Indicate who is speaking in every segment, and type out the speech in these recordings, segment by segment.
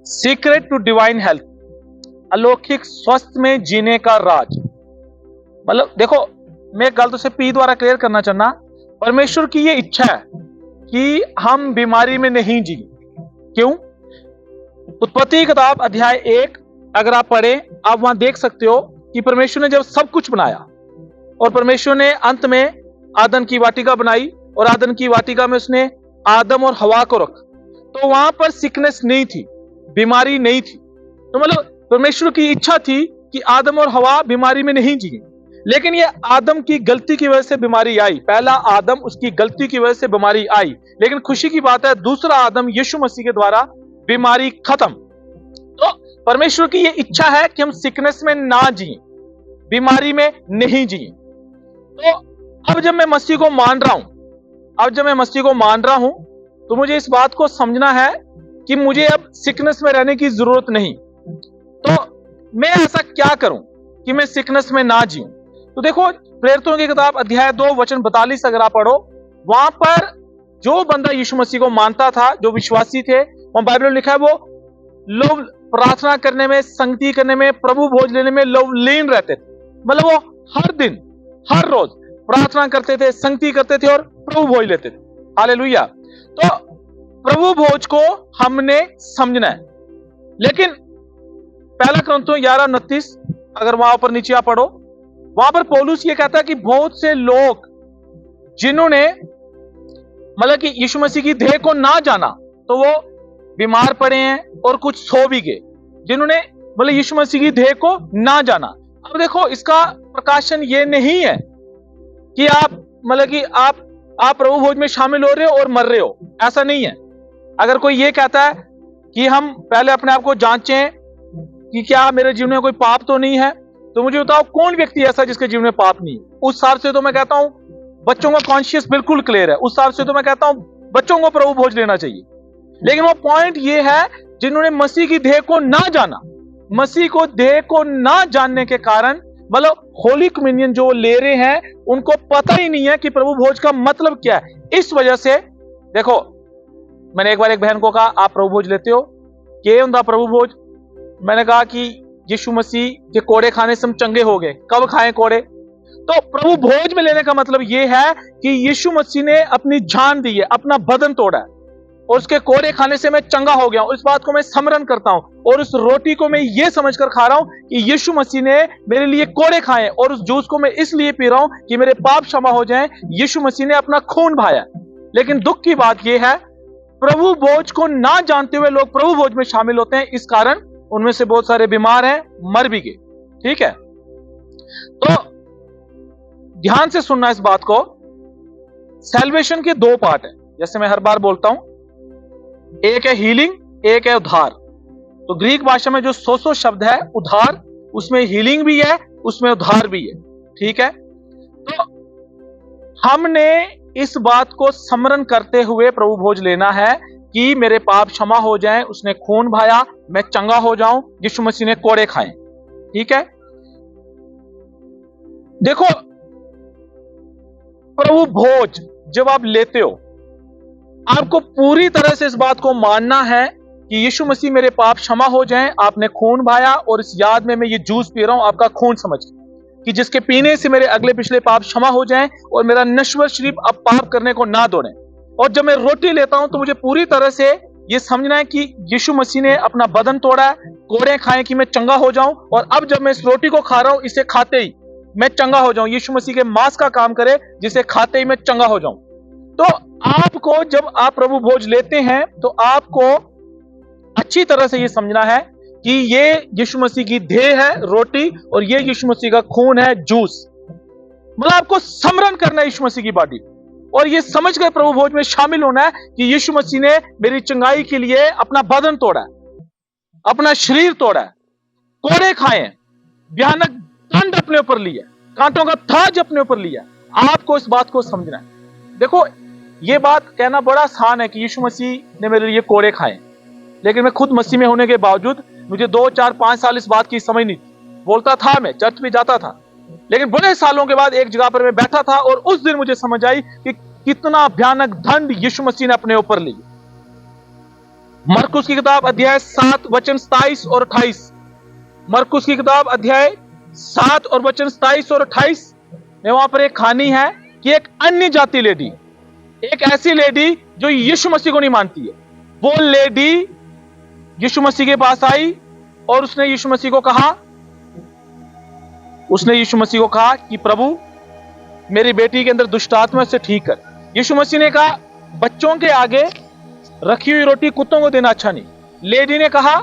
Speaker 1: Secret to divine health, अलौकिक स्वस्थ में जीने का राज। मतलब देखो, मैं एक गल तो से पी द्वारा क्लियर करना चाहना, परमेश्वर की ये इच्छा है कि हम बीमारी में नहीं जी। क्यों? उत्पत्ति की किताब अध्याय 1 अगर आप पढ़े, आप वहां देख सकते हो कि परमेश्वर ने जब सब कुछ बनाया और परमेश्वर ने अंत में आदम की वाटिका बनाई और आदम की वाटिका में उसने आदम और हवा को रखा, तो वहां पर सिकनेस नहीं थी, बीमारी नहीं थी। तो मतलब परमेश्वर की इच्छा थी कि आदम और हवा बीमारी में नहीं जिए, लेकिन ये आदम की गलती की वजह से बीमारी आई। पहला आदम, उसकी गलती की वजह से बीमारी आई, लेकिन खुशी की बात है दूसरा आदम यीशु मसीह के द्वारा बीमारी खत्म। तो परमेश्वर की ये इच्छा है कि हम सिकनेस में ना जिए, बीमारी में नहीं जिए। तो अब जब मैं मसीह को मान रहा हूं, तो मुझे इस बात को समझना है कि मुझे अब सिकनेस में रहने की जरूरत नहीं। तो मैं ऐसा क्या करूं कि मैं सिकनेस में ना जीऊं? तो देखो, प्रेरितों की किताब अध्याय 2 वचन 42 अगर आप पढ़ो, वहां पर जो बंदा यीशु मसीह को मानता था, जो विश्वासी थे, वहां बाइबल में लिखा है वो लोग प्रार्थना करने में, संगति करने में, प्रभु भोज लेने में लवलीन रहते थे। मतलब वो हर दिन, हर रोज प्रार्थना करते थे, संगति करते थे और प्रभु भोज लेते थे। हालेलुया। तो प्रभु भोज को हमने समझना है। लेकिन पहला कुरिन्थियों 11:29 अगर वहां पर नीचे आप पढ़ो, वहां पर पौलुस ये कहता है कि बहुत से लोग जिन्होंने मतलब कि यीशु मसीह की देह को ना जाना, तो वो बीमार पड़े हैं और कुछ सो भी गए, जिन्होंने मतलब यीशु मसीह की देह को ना जाना। अब देखो, इसका प्रकाशन ये नहीं है कि आप मतलब कि आप प्रभु भोज में शामिल हो रहे हो और मर रहे हो, ऐसा नहीं है। अगर कोई ये कहता है कि हम पहले अपने आप को जांचें कि क्या मेरे जीवन में कोई पाप तो नहीं है, तो मुझे बताओ कौन व्यक्ति ऐसा जिसके जीवन में पाप नहीं है? उस हिसाब से तो मैं कहता हूं बच्चों का कॉन्शियस बिल्कुल क्लियर है, उस हिसाब से तो मैं कहता हूं बच्चों को प्रभु भोज लेना चाहिए। लेकिन वो पॉइंट ये है, जिन्होंने मसीह की देह को ना जाना, मसीह को देह को ना जानने के कारण मतलब होली कम्युनियन जो ले रहे हैं, उनको पता ही नहीं है कि प्रभु भोज का मतलब क्या है। इस वजह से देखो, मैंने एक बार एक बहन को कहा, आप प्रभु भोज लेते हो? क्या होता प्रभु भोज? मैंने कहा कि यीशु मसीह के कोड़े खाने से हम चंगे हो गए। कब खाएं कोड़े? तो प्रभु भोज में लेने का मतलब यह है कि यीशु मसीह ने अपनी जान दी है, अपना बदन तोड़ा है और उसके कोड़े खाने से मैं चंगा हो गया हूं। इस बात को मैं स्मरण करता हूं और उस रोटी को मैं ये समझकर खा रहा हूं कि यीशु मसीह ने मेरे लिए कोड़े खाए, और उस जूस को मैं इसलिए पी रहा हूं कि मेरे पाप क्षमा हो जाएं। यीशु मसीह ने अपना खून बहाया। लेकिन दुख की बात यह है, प्रभु भोज को ना जानते हुए लोग प्रभु भोज में शामिल होते हैं, इस कारण उनमें से बहुत सारे बीमार हैं, मर भी गए। ठीक है, तो ध्यान से सुनना इस बात को। सैल्वेशन के 2 पार्ट है, जैसे मैं हर बार बोलता हूं, एक है हीलिंग, एक है उद्धार। तो ग्रीक भाषा में जो सोसो शब्द है उद्धार, उसमें हीलिंग भी है, उसमें उद्धार भी है। ठीक है, तो हमने इस बात को स्मरण करते हुए प्रभु भोज लेना है कि मेरे पाप क्षमा हो जाएं, उसने खून बहाया, मैं चंगा हो जाऊं, यीशु मसीह ने कोड़े खाए। ठीक है, देखो, प्रभु भोज जब आप लेते हो, आपको पूरी तरह से इस बात को मानना है कि यीशु मसीह मेरे पाप क्षमा हो जाएं, आपने खून बहाया, और इस याद में मैं ये जूस पी रहा हूं आपका खून समझ कि जिसके पीने से मेरे अगले पिछले पाप क्षमा हो जाएं और मेरा नश्वर शरीर अब पाप करने को ना दौड़े। और जब मैं रोटी लेता हूं तो मुझे पूरी तरह से ये समझना है कि यीशु मसीह ने अपना बदन तोड़ा है, कोड़े खाए कि मैं चंगा हो जाऊं, और अब जब मैं इस रोटी को खा रहा हूं, इसे खाते ही मैं चंगा हो जाऊं। यीशु मसीह के मांस का काम करे जिसे खाते ही मैं चंगा हो जाऊं। तो आपको जब आप प्रभु भोज लेते हैं तो आपको अच्छी तरह से यह समझना है कि ये यीशु मसीह की देह है रोटी, और ये यीशु मसीह का खून है जूस। मतलब आपको स्मरण करना है यीशु मसीह की बॉडी, और ये समझ कर प्रभु भोज में शामिल होना है कि यीशु मसीह ने मेरी चंगाई के लिए अपना बदन तोड़ा है, अपना शरीर तोड़ा है, कोड़े खाए, भयानक दंड अपने ऊपर लिया, कांटों का ताज अपने ऊपर लिया। आपको इस बात को समझना है। देखो, ये बात कहना बड़ा आसान है कि यीशु मसीह ने मेरे लिए कोड़े खाए, लेकिन मैं खुद मसीह में होने के बावजूद मुझे 2, 4, 5 साल इस बात की समझ नहीं थी। बोलता था, मैं चर्च भी जाता था, लेकिन बड़े सालों के बाद एक जगह पर मैं बैठा था और उस दिन मुझे समझ आई कि कितना भयानक दंड यीशु मसीह ने अपने ऊपर लिया। मरकुस की किताब अध्याय 7 वचन 27 और 28। मरकुस की किताब अध्याय 7 और वचन 27 और 28 में वहां पर एक कहानी है कि एक अन्य जाति लेडी, एक ऐसी लेडी जो यीशु मसीह को नहीं मानती है, वो लेडी यीशु मसीह के पास आई और उसने यीशु मसीह को कहा कि प्रभु मेरी बेटी के अंदर दुष्ट आत्मा से ठीक कर। यीशु मसीह ने कहा बच्चों के आगे रखी हुई रोटी कुत्तों को देना अच्छा नहीं। लेडी ने कहा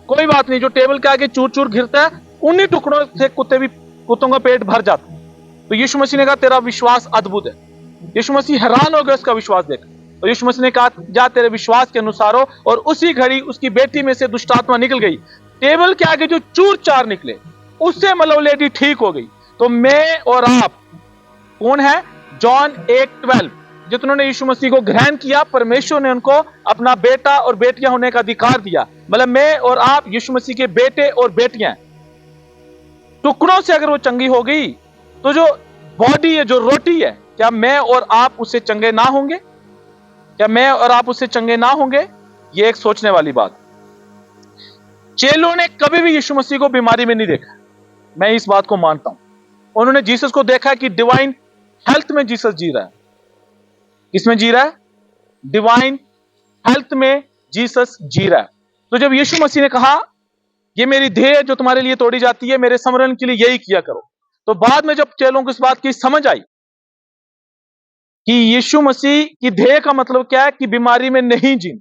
Speaker 1: कोई बात नहीं, जो टेबल के आगे चूर चूर गिरता है उन्हीं टुकड़ों से कुत्तों का पेट भर जाता है। तो यीशु मसीह ने कहा तेरा विश्वास अद्भुत है। यीशु मसीह हैरान हो गया उसका विश्वास देखकर, और यीशु मसीह ने कहा जा तेरे विश्वास के अनुसार हो, और उसी घड़ी उसकी बेटी में से दुष्ट आत्मा निकल गई। टेबल के आगे जो चूर चार निकले उससे मतलब लेडी ठीक हो गई। तो मैं और आप कौन है? जॉन 1:12, जिन्होंने यीशु मसीह को ग्रहण किया, परमेश्वर ने उनको अपना बेटा और बेटियां होने का अधिकार दिया। मतलब मैं और आप यीशु मसीह के बेटे और बेटियां। टुकड़ों से अगर वो चंगी हो गई तो जो बॉडी है, जो रोटी है, क्या मैं और आप उससे चंगे ना होंगे? क्या मैं और आप उससे चंगे ना होंगे? ये एक सोचने वाली बात। चेलों ने कभी भी यीशु मसीह को बीमारी में नहीं देखा, मैं इस बात को मानता हूं। उन्होंने जीसस को देखा कि डिवाइन हेल्थ में जीसस जी रहा है। किसमें जी रहा है? डिवाइन हेल्थ में जीसस जी रहा है। तो जब यीशु मसीह ने कहा ये मेरी देह जो तुम्हारे लिए तोड़ी जाती है, मेरे समरण के लिए यही किया करो, तो बाद में जब चेलों को इस बात की समझ आई कि यीशु मसीह की देह का मतलब क्या है कि बीमारी में नहीं जीना,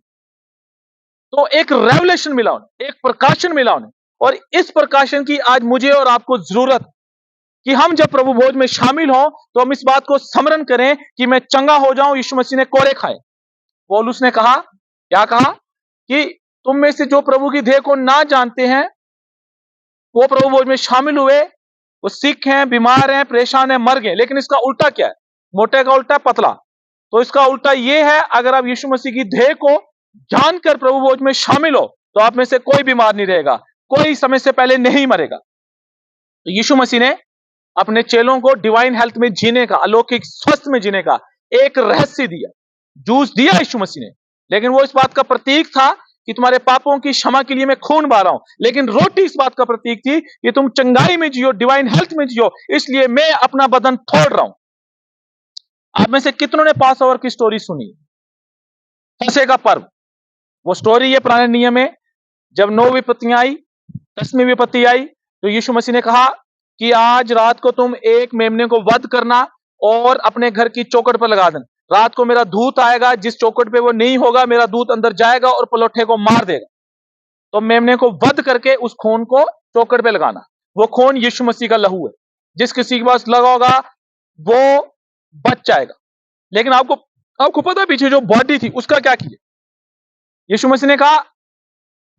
Speaker 1: तो एक रेवलेशन मिला उन्हें, एक प्रकाशन मिला उन्हें। और इस प्रकाशन की आज मुझे और आपको जरूरत कि हम जब प्रभु भोज में शामिल हो तो हम इस बात को स्मरण करें कि मैं चंगा हो जाऊं। यीशु मसीह ने कोड़े खाए। पौलुस ने कहा, क्या कहा? कि तुम में से जो प्रभु की देह को ना जानते हैं वो प्रभु भोज में शामिल हुए, वो सिक हैं, बीमार हैं, परेशान हैं, मर गए। लेकिन इसका उल्टा क्या है? मोटे का उल्टा पतला। तो इसका उल्टा यह है, अगर आप यीशु मसीह की देह को जानकर प्रभु भोज में शामिल हो तो आप में से कोई बीमार नहीं रहेगा, कोई समय से पहले नहीं मरेगा। तो यीशु मसीह ने अपने चेलों को डिवाइन हेल्थ में जीने का, अलौकिक स्वस्थ में जीने का एक रहस्य दिया, जूस दिया यीशु मसीह ने। लेकिन वो इस बात का प्रतीक था कि तुम्हारे पापों की क्षमा के लिए मैं खून बहा रहा हूं। लेकिन रोटी इस बात का प्रतीक थी कि तुम चंगाई में जियो, डिवाइन हेल्थ में जियो, इसलिए मैं अपना बदन तोड़ रहा हूं। आप में से कितनों ने पास ओवर की स्टोरी सुनी? फसह का पर्व, वो स्टोरी ये पुराने नियम में, जब 9 विपत्तियां आई, 10वीं विपत्ति आई, तो यीशु मसीह ने कहा कि आज रात को तुम एक मेमने को वध करना और अपने घर की चौखट पर लगा देना। रात को मेरा दूत आएगा, जिस चौखट पे वो नहीं होगा मेरा दूत अंदर जाएगा और पलोठे को मार देगा। तो मेमने को वध करके उस खून को चौखट पे लगाना। वो खून यीशु मसीह का लहू है, जिस किसी के पास लगा होगा वो बच जाएगा। लेकिन आपको पता है पीछे जो बॉडी थी उसका क्या किया? यीशु मसीह ने कहा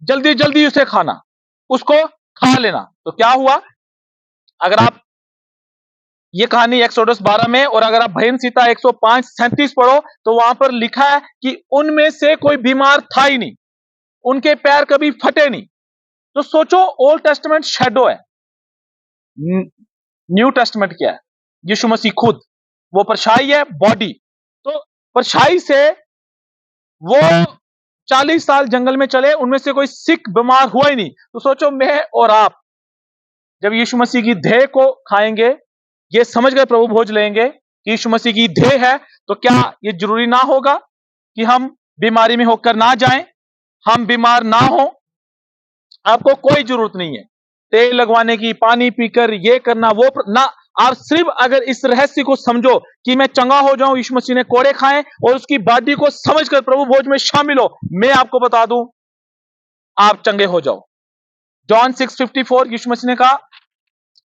Speaker 1: जल्दी जल्दी उसे खाना, उसको खा लेना। तो क्या हुआ? अगर आप ये कहानी एक्सोडस 12 में, और अगर आप भजन संहिता 105:37 पढ़ो तो वहां पर लिखा है कि उनमें से कोई बीमार था ही नहीं, उनके पैर कभी फटे नहीं। तो सोचो, ओल्ड टेस्टमेंट शैडो है, न्यू टेस्टमेंट क्या है? यीशु मसीह खुद, वो परछाई है, बॉडी। तो परछाई से वो 40 साल जंगल में चले, उनमें से कोई सिक बीमार हुआ ही नहीं। तो सोचो, मैं और आप जब यीशु मसीह की देह को खाएंगे, ये समझ कर प्रभु भोज लेंगे कि यीशु मसीह की देह है, तो क्या ये जरूरी ना होगा कि हम बीमारी में होकर ना जाएं, हम बीमार ना हो? आपको कोई जरूरत नहीं है तेल लगवाने की, पानी पीकर ये करना वो ना। आप सिर्फ अगर इस रहस्य को समझो कि मैं चंगा हो जाऊं, यीशु मसीह ने कोड़े खाए, और उसकी बॉडी को समझकर प्रभु भोज में शामिल हो, मैं आपको बता दूं आप चंगे हो जाओ। जॉन 6:54 यीशु मसीह ने कहा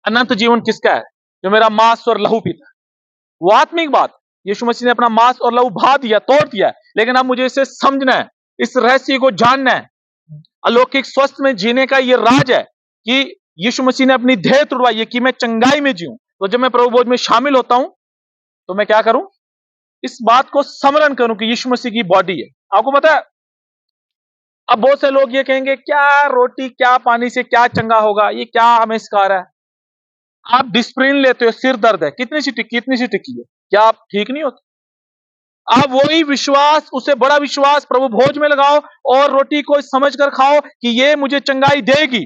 Speaker 1: अनंत जीवन किसका है? जो मेरा मांस और लहू पीता है। वो आत्मिक बात, यीशु मसीह ने अपना मांस और लहू बहा दिया, तोड़ दिया है। लेकिन अब मुझे इसे समझना है, इस रहस्य को जानना है। अलौकिक स्वस्थ में जीने का ये राज है कि यीशु मसीह ने अपनी देह तुड़वाई है कि मैं चंगाई में जीऊं। तो जब मैं प्रभु भोज में शामिल होता हूं तो मैं क्या करूं? इस बात को स्मरण करूं कि यीशु मसीह की बॉडी है। आपको पता है, अब बहुत से लोग ये कहेंगे क्या रोटी क्या पानी से क्या चंगा होगा, ये क्या हमें सिखा रहा है? आप डिस्प्रिन लेते हो, सिर दर्द है, कितनी सी टिक्की है, क्या आप ठीक नहीं होते? आप वही विश्वास, उससे बड़ा विश्वास प्रभु भोज में लगाओ और रोटी को समझकर खाओ कि ये मुझे चंगाई देगी।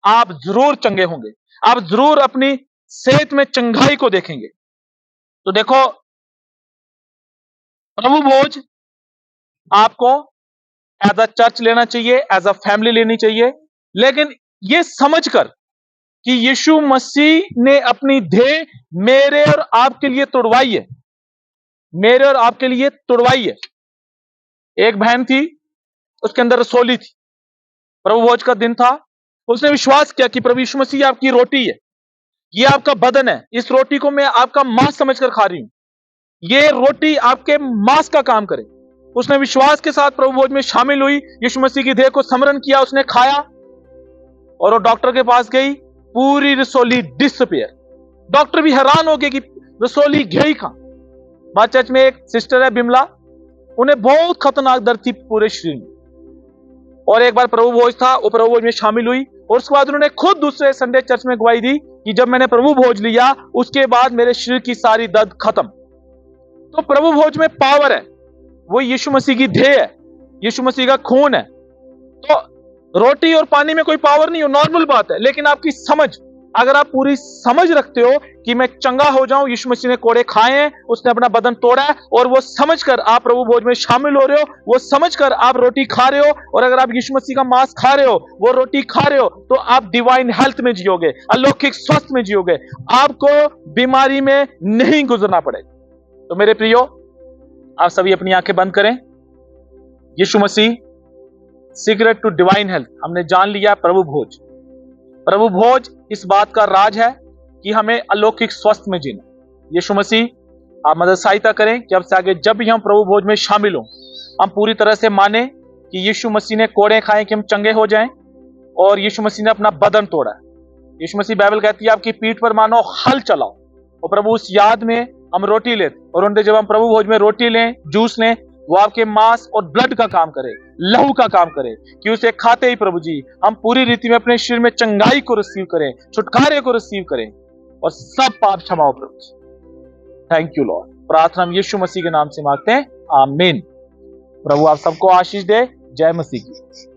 Speaker 1: आप जरूर चंगे होंगे, आप जरूर अपनी सेहत में चंगाई को देखेंगे। तो देखो, प्रभु भोज आपको एज अ चर्च लेना चाहिए, एज अ फैमिली लेनी चाहिए, लेकिन ये समझकर कि यीशु मसीह ने अपनी देह मेरे और आपके लिए तोड़वाई है, मेरे और आपके लिए तोड़वाई है। एक बहन थी, उसके अंदर रसोली थी, प्रभु भोज का दिन था, उसने विश्वास किया कि प्रभु यीशु मसीह आपकी रोटी है, ये आपका बदन है, इस रोटी को मैं आपका मांस समझकर खा रही हूं, ये रोटी आपके मांस का काम करे। उसने विश्वास के साथ प्रभु भोज में शामिल हुई, यीशु मसीह की देह को स्मरण किया, उसने खाया और वो डॉक्टर के पास गई, पूरी रसोली डिसअपीयर। डॉक्टर भी हैरान हो गए कि रसोली गई कहां। हमारे चर्च में एक सिस्टर है बिमला, उन्हें बहुत खतरनाक दर्द थी पूरे शरीर में, और एक बार प्रभु भोज था, वो प्रभु भोज में शामिल हुई और उसके बाद उन्होंने खुद दूसरे संडे चर्च में गवाही दी कि जब मैंने प्रभु भोज लिया उसके बाद मेरे शरीर की सारी दर्द खत्म। तो प्रभु भोज में पावर है, वो यीशु मसीह की देह है, यीशु मसीह का खून है। तो रोटी और पानी में कोई पावर नहीं हो, नॉर्मल बात है, लेकिन आपकी समझ, अगर आप पूरी समझ रखते हो कि मैं चंगा हो जाऊं, यीशु मसीह ने कोड़े खाए हैं, उसने अपना बदन तोड़ा है, और वो समझकर आप प्रभु भोज में शामिल हो रहे हो, वो समझकर आप रोटी खा रहे हो, और अगर आप यीशु मसीह का मांस खा रहे हो, वो रोटी खा रहे हो, तो आप डिवाइन हेल्थ में जियोगे, अलौकिक स्वास्थ्य में जियोगे, आपको बीमारी में नहीं गुजरना पड़ेगा। तो मेरे प्रियो, आप सभी अपनी आंखें बंद करें। यीशु मसीह, सीक्रेट टू डिवाइन हेल्थ, हमने जान लिया प्रभु भोज। प्रभु भोज इस बात का राज है कि हमें अलौकिक स्वास्थ्य में जीना। यीशु मसीह, आप मदद सहायता करें कि अब से आगे जब भी हम प्रभु भोज में शामिल हों, हम पूरी तरह से माने कि यीशु मसीह ने कोड़े खाए कि हम चंगे हो जाएं, और यीशु मसीह ने अपना बदन तोड़ा है। यीशु मसीह, बाइबल कहती है, आपकी पीठ पर मानो हल चलाओ। और प्रभु, उस याद में हम रोटी लेते, और उनके जब हम प्रभु भोज में रोटी लें, जूस लें, वो आपके मांस और ब्लड का काम करे, लहू का काम करे, कि उसे खाते ही प्रभु जी हम पूरी रीति में अपने शरीर में चंगाई को रिसीव करें, छुटकारे को रिसीव करें, और सब पाप क्षमा हो प्रभु जी। Thank you Lord. प्रार्थना हम यीशु मसीह के नाम से मांगते हैं, आमीन। प्रभु आप सबको आशीष दे। जय मसीह की।